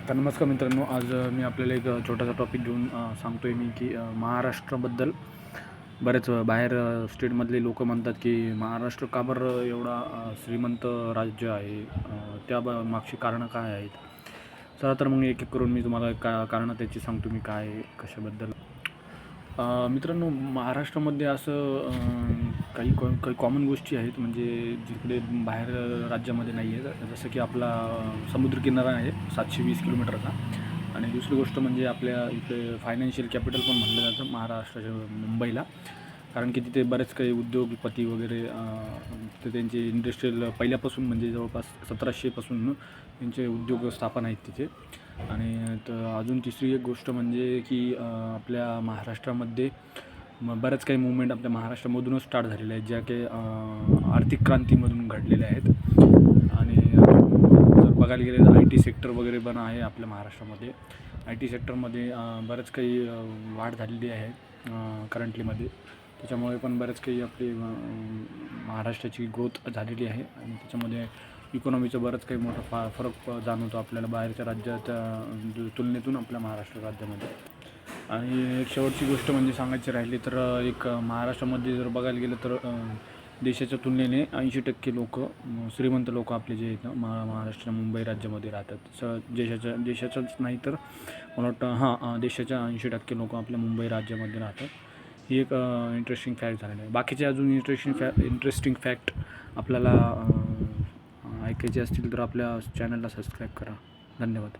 तर नमस्कार मित्रांनो, आज मी आपल्याला एक छोटासा टॉपिक घेऊन सांगतो आहे मी की महाराष्ट्राबद्दल बरेच बाहेर स्टेटमधले लोक म्हणतात की महाराष्ट्र का बरं एवढा श्रीमंत राज्य आहे, त्या मागची कारणं काय आहेत. चला तर मग एक एक करून मी तुम्हाला कारणं त्याची सांगतो मी काय कशाबद्दल. मित्रांनो, महाराष्ट्रामध्ये असं काही कॉमन गोष्टी आहेत म्हणजे जिकडे बाहेर राज्यामध्ये नाही आहे. जसं की आपला समुद्रकिनारा आहे 720 किलोमीटरचा. आणि दुसरी गोष्ट म्हणजे आपल्या इथे फायनान्शियल कॅपिटल पण म्हटलं जातं महाराष्ट्राच्या मुंबईला. कारण की तिथे बरेच काही उद्योगपती वगैरे तिथे त्यांचे इंडस्ट्रियल पहिल्यापासून म्हणजे जवळपास 1700पासून त्यांचे उद्योग स्थापन आहेत तिथे. आणि तर अजून तिसरी एक गोष्ट म्हणजे की आपल्या महाराष्ट्रामध्ये बऱ्याच काही मूवमेंट आपल्या महाराष्ट्रामधूनच स्टार्ट झालेल्या आहेत, ज्या काही आर्थिक क्रांतीमधून घडलेल्या आहेत. आणि जर बघायला गेलं तर IT सेक्टर वगैरे पण आहे आपल्या महाराष्ट्रामध्ये. IT सेक्टरमध्ये बरंच काही वाढ झालेली आहे करंटलीमध्ये. त्याच्यामुळे पण बरेच काही आपली महाराष्ट्राची ग्रोथ झालेली आहे आणि त्याच्यामध्ये इकॉनॉमीचा बरंच काही मोठा फरक जाणवतो आपल्याला बाहेरच्या राज्याच्या तुलनेतून आपल्या महाराष्ट्र राज्यामध्ये. आणि एक शेवटची गोष्ट म्हणजे सांगायची राहिली तर एक महाराष्ट्रामध्ये जर बघायला गेलं तर देशाच्या तुलनेने 80% लोकं श्रीमंत लोक आपले जे आहेत ना महाराष्ट्र मुंबई राज्यामध्ये राहतात. देशाच्याच नाही तर मला वाटतं देशाच्या 80% लोक आपल्या मुंबई राज्यामध्ये राहतात. ही एक इंटरेस्टिंग फॅक्ट झालेली आहे. बाकीचे अजून इंटरेस्टिंग फॅक्ट आपल्याला ऐकायचे असतील तर आपल्या चॅनलला सबस्क्राईब करा. धन्यवाद.